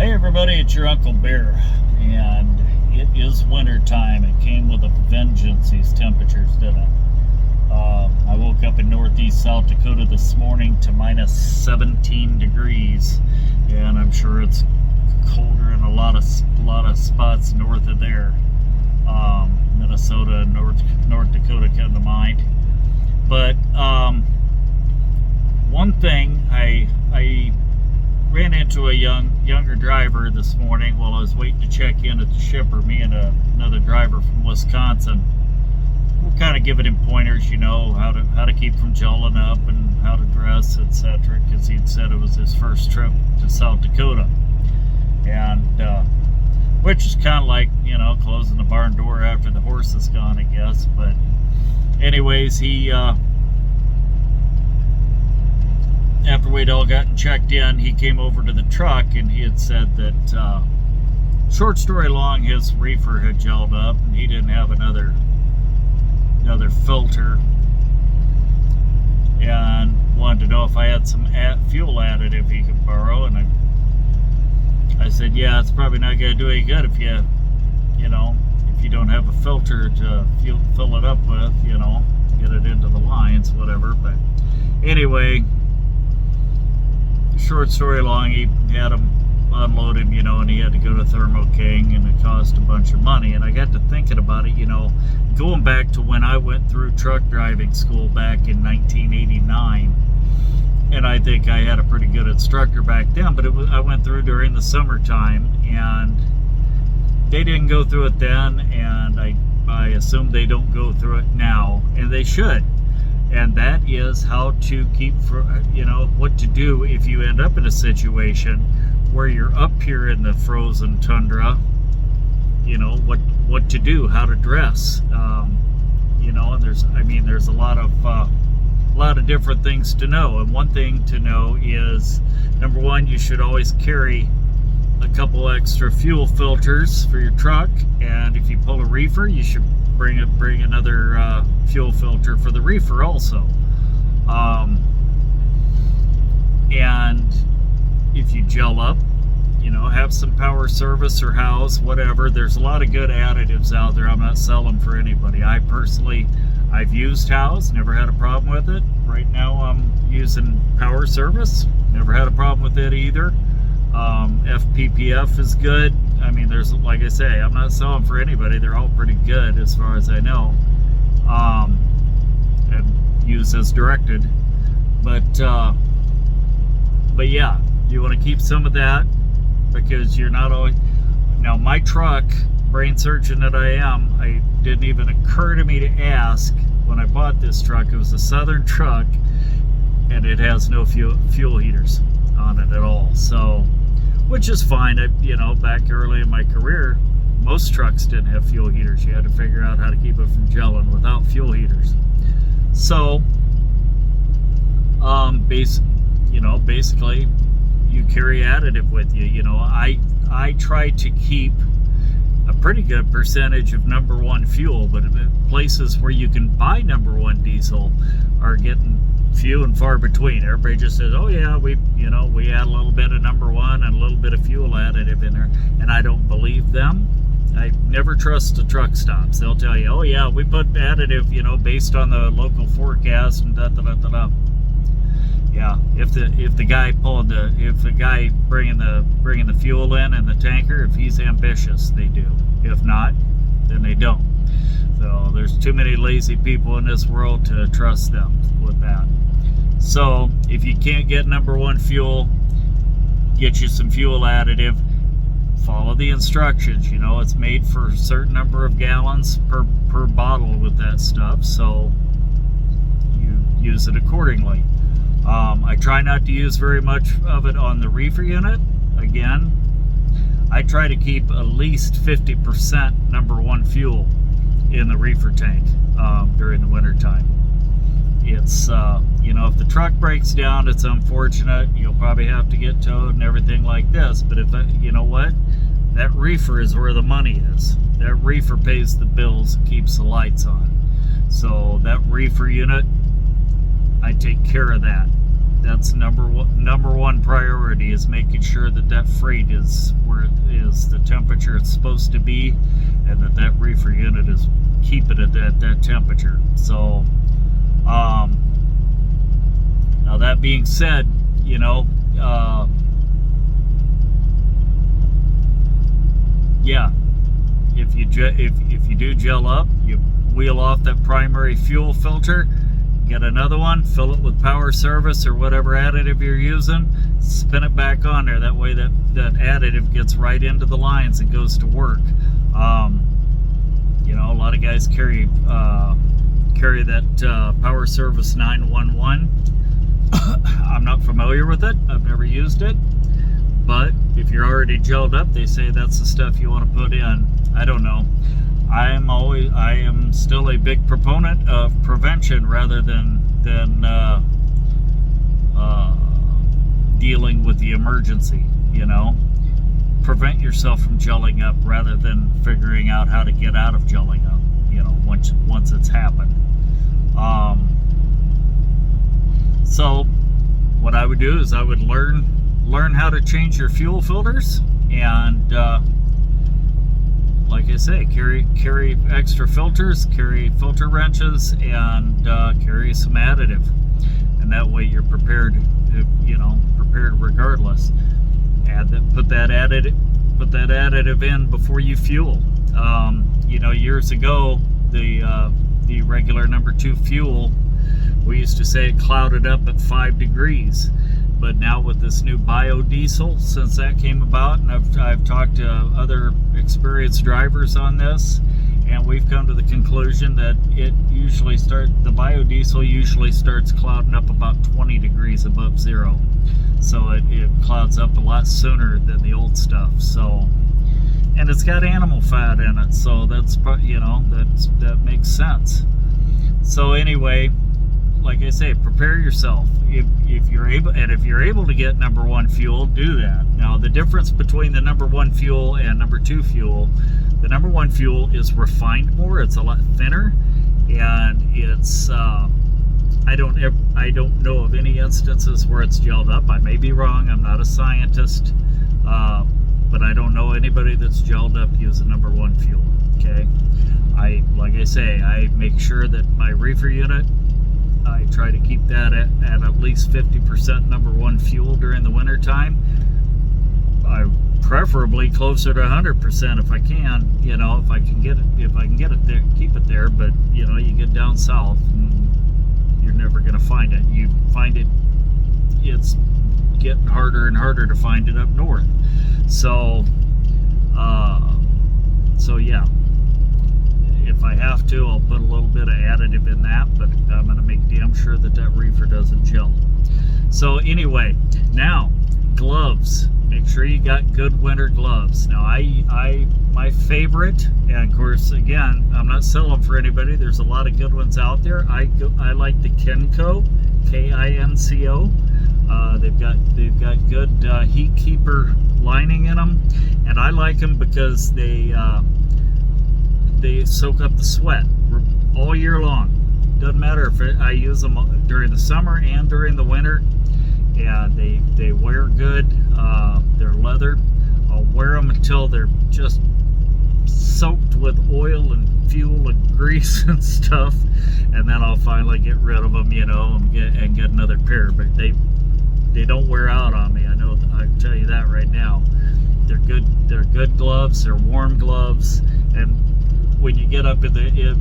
Hey everybody, it's your Uncle Bear, and it is winter time. It came with a vengeance, these temperatures, didn't it? I woke up in northeast South Dakota this morning to minus 17 degrees, and I'm sure it's colder in a lot of spots north of there. Minnesota, North Dakota come to mind. But one thing I ran into a younger driver this morning while I was waiting to check in at the shipper. Me and another driver from Wisconsin. We're kind of giving him pointers, you know, how to keep from gelling up and how to dress, etc. Because he'd said it was his first trip to South Dakota, and which is kind of like, you know, closing the barn door after the horse is gone, I guess. But anyways, he. After we'd all gotten checked in, he came over to the truck and he had said that, short story long, his reefer had gelled up and he didn't have another filter, and wanted to know if I had some fuel additive he could borrow. And I said, yeah, it's probably not going to do any good if you don't have a filter to fill it up with, you know, get it into the lines, whatever. But anyway, short story long, he had him unload him, you know, and he had to go to Thermo King, and it cost a bunch of money. And I got to thinking about it, you know, going back to when I went through truck driving school back in 1989, and I think I had a pretty good instructor back then, but I went through during the summertime, and they didn't go through it then, and I assume they don't go through it now, and they should. And that is how to keep, you know, what to do if you end up in a situation where you're up here in the frozen tundra. You know, what to do, how to dress. You know, and there's a lot of different things to know. And one thing to know is, number one, you should always carry a couple extra fuel filters for your truck, and if you pull a reefer, you should bring another fuel filter for the reefer also. And if you gel up, you know, have some power service or house, whatever. There's a lot of good additives out there. I'm not selling for anybody. I've used house, never had a problem with it. Right now I'm using power service, never had a problem with it either. FPPF is good. I mean, there's, like I say, I'm not selling for anybody. They're all pretty good as far as I know, and use as directed. But yeah, you want to keep some of that, because you're not always. Now, my truck, brain surgeon that I am, it didn't even occur to me to ask when I bought this truck. It was a Southern truck, and it has no fuel heaters on it at all. So, which is fine. You know, back early in my career, most trucks didn't have fuel heaters. You had to figure out how to keep it from gelling without fuel heaters. So, basically, you carry additive with you. You know, I try to keep a pretty good percentage of number one fuel, but places where you can buy number one diesel are getting few and far between. Everybody just says, oh yeah, we add a little bit of number one and a little bit of fuel additive in there, and I don't believe them. I never trust the truck stops. They'll tell you, oh yeah, we put additive, you know, based on the local forecast and da da da da da. Yeah, if the guy bringing the fuel in and the tanker, if he's ambitious, they do. If not, then they don't. So there's too many lazy people in this world to trust them with that. So if you can't get number one fuel, get you some fuel additive. Follow the instructions. You know, it's made for a certain number of gallons per bottle with that stuff, so you use it accordingly. I try not to use very much of it on the reefer unit. Again, I try to keep at least 50% number one fuel in the reefer tank during the winter time. It's you know, if the truck breaks down, it's unfortunate. You'll probably have to get towed and everything like this, but you know what, that reefer is where the money is. That reefer pays the bills and keeps the lights on. So that reefer unit, I take care of that. That's number one priority, is making sure that that freight is where it is, the temperature it's supposed to be, and that reefer unit is keeping it at that temperature. So now that being said, you know, yeah, if you do gel up, you wheel off that primary fuel filter, get another one, fill it with power service or whatever additive you're using, spin it back on there. That way that additive gets right into the lines and goes to work. You know, a lot of guys carry that power service 911. I'm not familiar with it. I've never used it. But if you're already gelled up, they say that's the stuff you want to put in. I don't know. I am still a big proponent of prevention rather than dealing with the emergency. You know, prevent yourself from gelling up rather than figuring out how to get out of gelling up. You know, once it's happened. So what I would do is I would learn how to change your fuel filters, and like I say, carry extra filters, carry filter wrenches, and carry some additive, and that way you're prepared. You know, prepared regardless. Put that additive in before you fuel. You know, years ago, the regular number 2 fuel, we used to say it clouded up at 5 degrees. But now with this new biodiesel, since that came about, and I've talked to other experienced drivers on this, and we've come to the conclusion that the biodiesel usually starts clouding up about 20 degrees above zero. So it clouds up a lot sooner than the old stuff. So, and it's got animal fat in it, so that's, you know, that makes sense. So anyway, like I say, prepare yourself. If you're able to get number 1 fuel, do that. Now, the difference between the number 1 fuel and number 2 fuel, the number 1 fuel is refined more. It's a lot thinner, and it's I don't know of any instances where it's gelled up. I may be wrong. I'm not a scientist, but I don't know anybody that's gelled up using number 1 fuel. Okay, like I say, I make sure that my reefer unit, I try to keep that at least 50% number 1 fuel during the winter time. I preferably closer to 100% if I can. You know, if I can get it there, keep it there. But you know, you get down south, and you're never going to find it. You find it, it's getting harder and harder to find it up north. So yeah. If I have to, I'll put a little bit of additive in that, but I'm going to make damn sure that reefer doesn't gel. So anyway, now gloves. Make sure you got good winter gloves. Now my favorite, and of course again, I'm not selling for anybody. There's a lot of good ones out there. I like the Kinco, Kinco. They've got good heat keeper lining in them, and I like them because they soak up the sweat all year long. Doesn't matter if I use them during the summer and during the winter. And they wear good. They're leather. I'll wear them until they're just soaked with oil and fuel and grease and stuff, and then I'll finally get rid of them, you know, and get another pair. But they don't wear out on me. I know. I can tell you that right now. They're good. They're good gloves. They're warm gloves, and when you get up into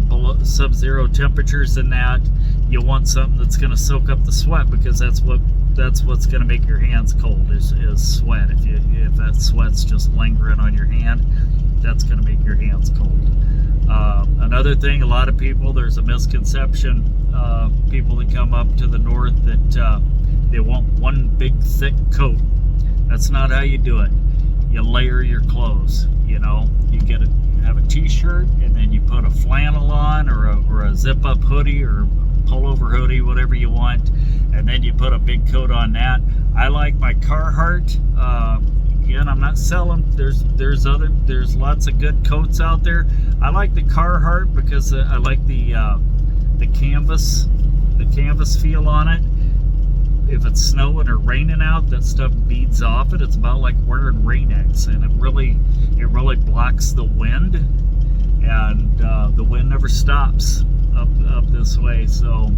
below sub-zero temperatures and that, you want something that's going to soak up the sweat, because that's what's going to make your hands cold is sweat. If that sweat's just lingering on your hand, that's going to make your hands cold. Another thing, a lot of people, there's a misconception, people that come up to the north, that they want one big thick coat. That's not how you do it. You layer your clothes. You know, you have a t-shirt, and then you put a flannel on, or a zip-up hoodie, or pullover hoodie, whatever you want, and then you put a big coat on that. I like my Carhartt. Again, I'm not selling. There's lots of good coats out there. I like the Carhartt because I like the canvas feel on it. if it's snowing or raining out, that stuff beads off it. It's about like wearing rain-X, and it really blocks the wind, and the wind never stops up this way. So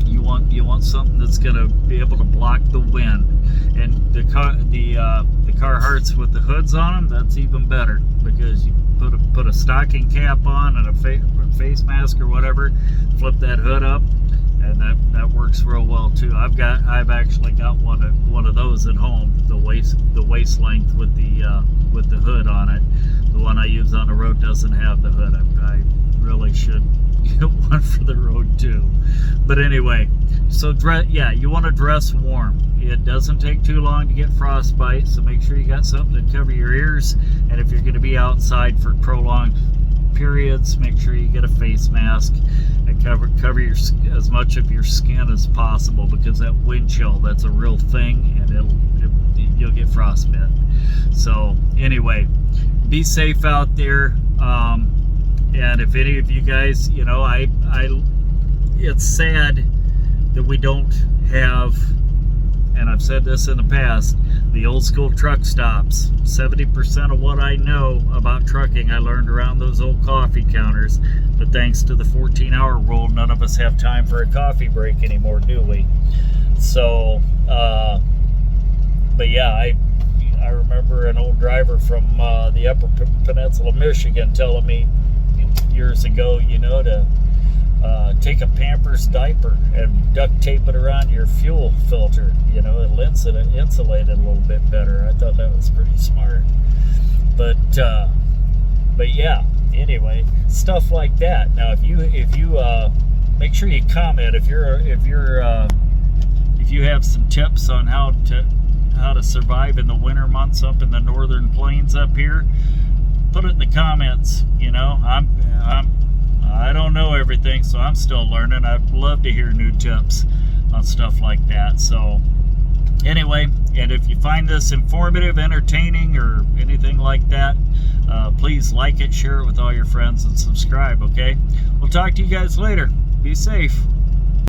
you want something that's going to be able to block the wind. And the Carhartts with the hoods on them, that's even better, because you put a stocking cap on and a face mask or whatever, flip that hood up, and that works real well too. I've actually got one of those at home, the waist length with the hood on it. The one I use on the road doesn't have the hood. I really should get one for the road too. But anyway, so you want to dress warm. It doesn't take too long to get frostbite, so make sure you got something to cover your ears. And if you're going to be outside for prolonged periods, make sure you get a face mask and cover as much of your skin as possible, because that wind chill, that's a real thing, and you'll get frostbite. So anyway, be safe out there. And if any of you guys, it's sad that we don't have, and I've said this in the past, the old school truck stops. 70% of what I know about trucking I learned around those old coffee counters, but thanks to the 14-hour rule, none of us have time for a coffee break anymore, do we? So, but yeah, I remember an old driver from the Upper Peninsula, Michigan, telling me years ago, to take a Pampers diaper and duct tape it around your fuel filter. It'll insulate it a little bit better. I thought that was pretty smart. But yeah. Anyway, stuff like that. Now, if you make sure you comment if you have some tips on how to survive in the winter months up in the northern plains up here. Put it in the comments. I don't know everything, so I'm still learning. I'd love to hear new tips on stuff like that. So anyway, and if you find this informative, entertaining, or anything like that, please like it, share it with all your friends, and subscribe, okay? We'll talk to you guys later. Be safe.